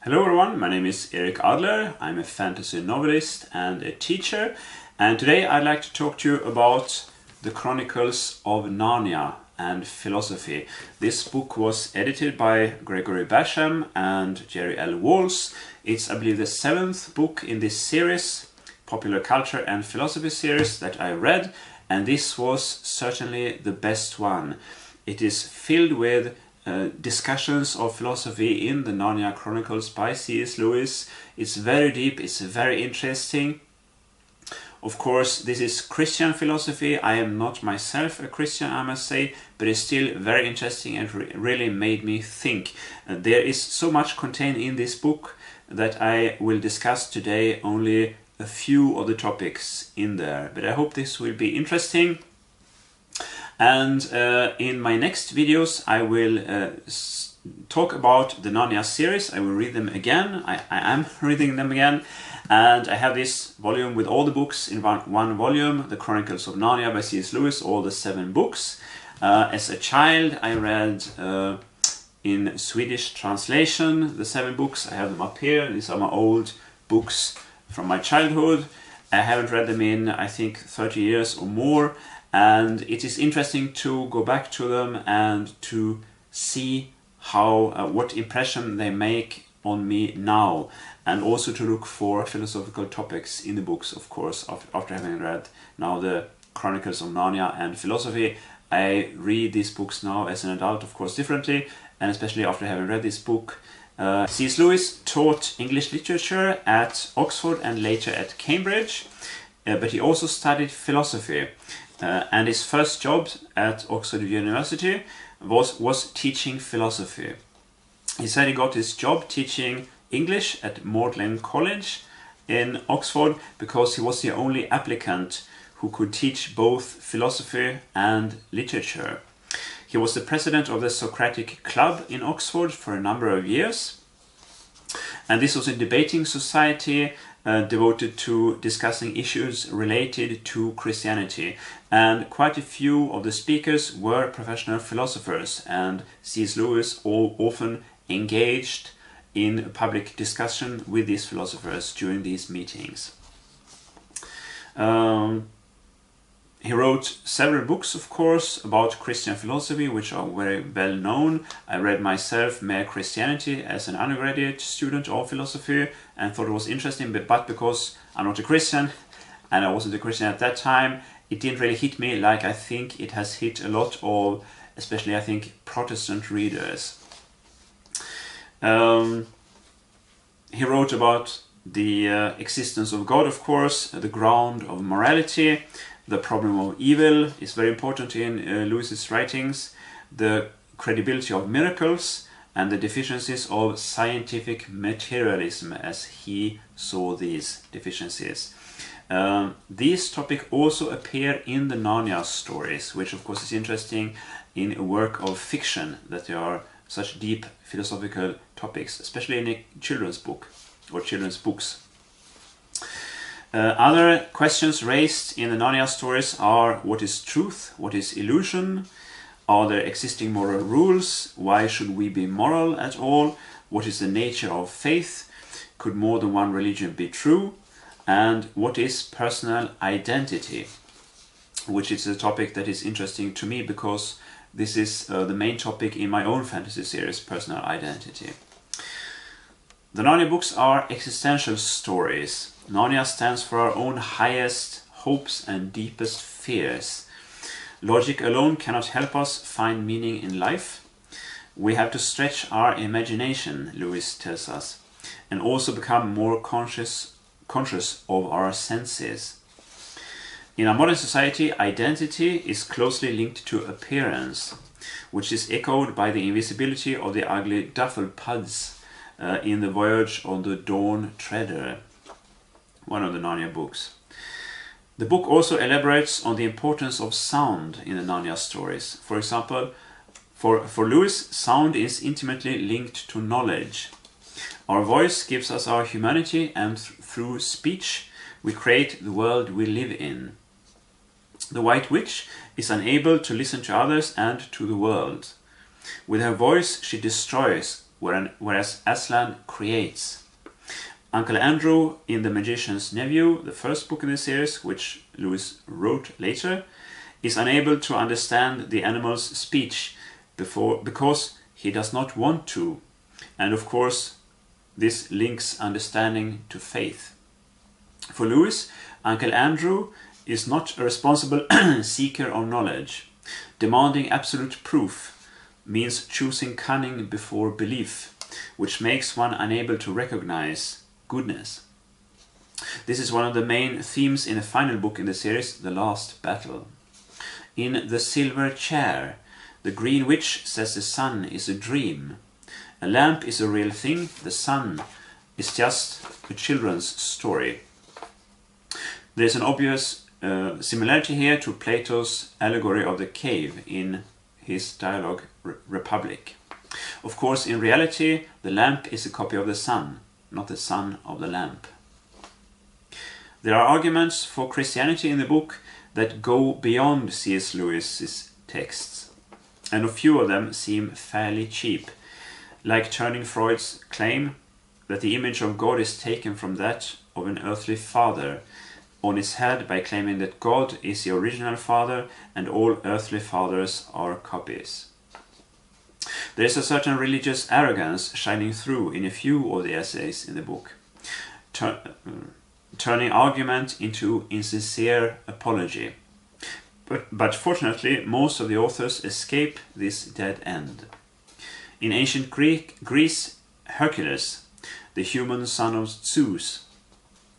Hello everyone, my name is Erik Adler. I'm a fantasy novelist and a teacher, and today I'd like to talk to you about the Chronicles of Narnia and philosophy. This book was edited by Gregory Basham and Jerry L. Walls. It's, I believe, the 7th book in this series, Popular Culture and Philosophy series, that I read, and this was certainly the best one. It is filled with discussions of philosophy in the Narnia Chronicles by C.S. Lewis. It's very deep, it's very interesting. Of course, this is Christian philosophy. I am not myself a Christian, I must say, but it's still very interesting and really made me think. There is so much contained in this book that I will discuss today only a few of the topics in there, but I hope this will be interesting. And in my next videos I will talk about the Narnia series. I will read them again. I am reading them again, and I have this volume with all the books in one volume, The Chronicles of Narnia by C.S. Lewis, all the 7 books. As a child I read in Swedish translation the 7 books. I have them up here. These are my old books from my childhood. I haven't read them in, I think, 30 years or more. And it is interesting to go back to them and to see how what impression they make on me now, and also to look for philosophical topics in the books, of course. After having read now the Chronicles of Narnia and philosophy, I read these books now as an adult, of course, differently, and especially after having read this book. C.S. Lewis taught English literature at Oxford and later at Cambridge, but he also studied philosophy. And his first job at Oxford University was teaching philosophy. He said he got his job teaching English at Magdalen College in Oxford because he was the only applicant who could teach both philosophy and literature. He was the president of the Socratic Club in Oxford for a number of years, and this was a debating society devoted to discussing issues related to Christianity. And quite a few of the speakers were professional philosophers, and C.S. Lewis often engaged in public discussion with these philosophers during these meetings. He wrote several books, of course, about Christian philosophy, which are very well known. I read myself Mere Christianity as an undergraduate student of philosophy and thought it was interesting, but because I'm not a Christian, and I wasn't a Christian at that time, it didn't really hit me like I think it has hit a lot of, especially I think, Protestant readers. He wrote about the existence of God, of course, the ground of morality. The problem of evil is very important in Lewis's writings, the credibility of miracles, and the deficiencies of scientific materialism as he saw these deficiencies. These topics also appear in the Narnia stories, which of course is interesting in a work of fiction, that there are such deep philosophical topics, especially in a children's book or children's books. Other questions raised in the Narnia stories are: what is truth? What is illusion? Are there existing moral rules? Why should we be moral at all? What is the nature of faith? Could more than one religion be true? And what is personal identity? Which is a topic that is interesting to me because this is the main topic in my own fantasy series, personal identity. The Narnia books are existential stories. Narnia stands for our own highest hopes and deepest fears. Logic alone cannot help us find meaning in life. We have to stretch our imagination, Lewis tells us, and also become more conscious of our senses. In our modern society, identity is closely linked to appearance, which is echoed by the invisibility of the ugly duffel puds in The Voyage of the Dawn Treader, one of the Narnia books. The book also elaborates on the importance of sound in the Narnia stories. For example, for Lewis, sound is intimately linked to knowledge. Our voice gives us our humanity, and through speech we create the world we live in. The White Witch is unable to listen to others and to the world. With her voice she destroys whereas Aslan creates. Uncle Andrew in The Magician's Nephew, the first book in the series, which Lewis wrote later, is unable to understand the animal's speech because he does not want to. And of course, this links understanding to faith. For Lewis, Uncle Andrew is not a responsible seeker of knowledge. Demanding absolute proof means choosing cunning before belief, which makes one unable to recognize goodness. This is one of the main themes in the final book in the series, The Last Battle. In The Silver Chair, the Green Witch says the sun is a dream. A lamp is a real thing, the sun is just a children's story. There is an obvious similarity here to Plato's allegory of the cave in his dialogue Republic. Of course, in reality, the lamp is a copy of the sun, not the son of the lamp. There are arguments for Christianity in the book that go beyond C.S. Lewis's texts, and a few of them seem fairly cheap, like turning Freud's claim that the image of God is taken from that of an earthly father on its head by claiming that God is the original father and all earthly fathers are copies. There is a certain religious arrogance shining through in a few of the essays in the book, turning argument into insincere apology. But fortunately, most of the authors escape this dead end. In ancient Greece, Hercules, the human son of Zeus,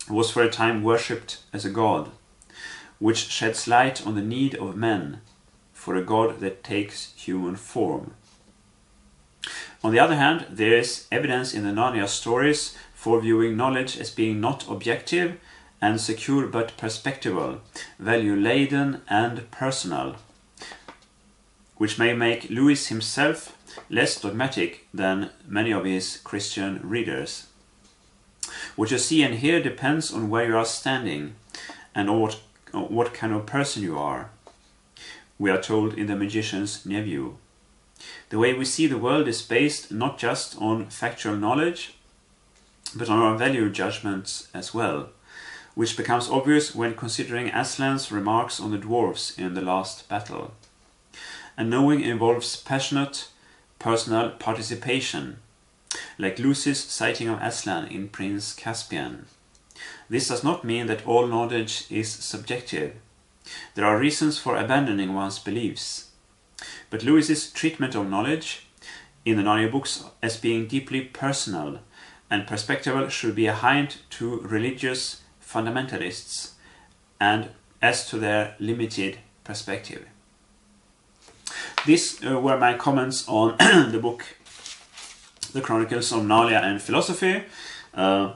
was for a time worshipped as a god, which sheds light on the need of men for a god that takes human form. On the other hand, there is evidence in the Narnia stories for viewing knowledge as being not objective and secure but perspectival, value-laden and personal, which may make Lewis himself less dogmatic than many of his Christian readers. What you see and hear depends on where you are standing and on what kind of person you are, we are told in The Magician's Nephew. The way we see the world is based not just on factual knowledge, but on our value judgments as well, which becomes obvious when considering Aslan's remarks on the dwarves in The Last Battle. And knowing involves passionate, personal participation, like Lucy's citing of Aslan in Prince Caspian. This does not mean that all knowledge is subjective. There are reasons for abandoning one's beliefs. But Lewis's treatment of knowledge in the Narnia books as being deeply personal and perspectival should be a hint to religious fundamentalists and as to their limited perspective. These were my comments on the book The Chronicles of Narnia and Philosophy, The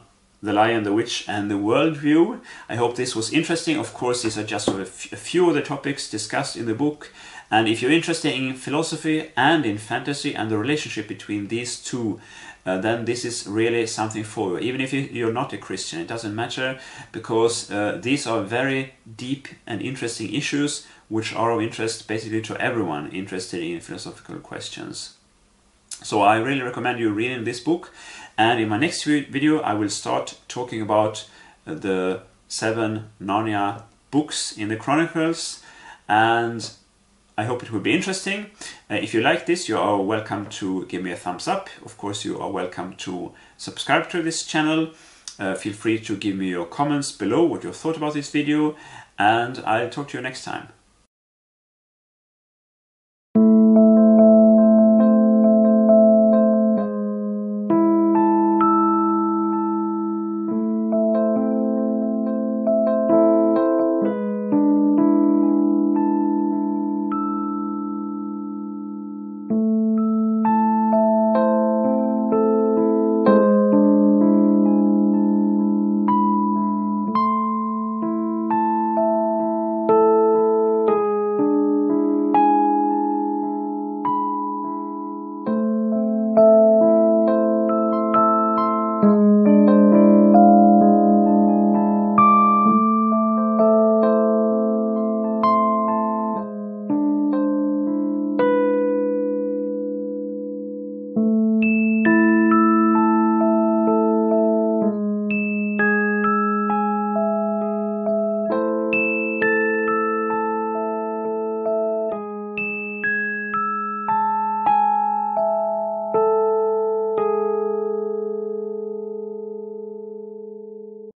Lion, the Witch and the Worldview. I hope this was interesting. Of course, these are just a few of the topics discussed in the book. And if you're interested in philosophy and in fantasy and the relationship between these two, then this is really something for you. Even if you're not a Christian, it doesn't matter, because these are very deep and interesting issues which are of interest basically to everyone interested in philosophical questions. So I really recommend you reading this book, and in my next video I will start talking about the 7 Narnia books in the Chronicles, and I hope it will be interesting. If you like this, you are welcome to give me a thumbs up. Of course, you are welcome to subscribe to this channel. Feel free to give me your comments below, what you thought about this video, and I'll talk to you next time.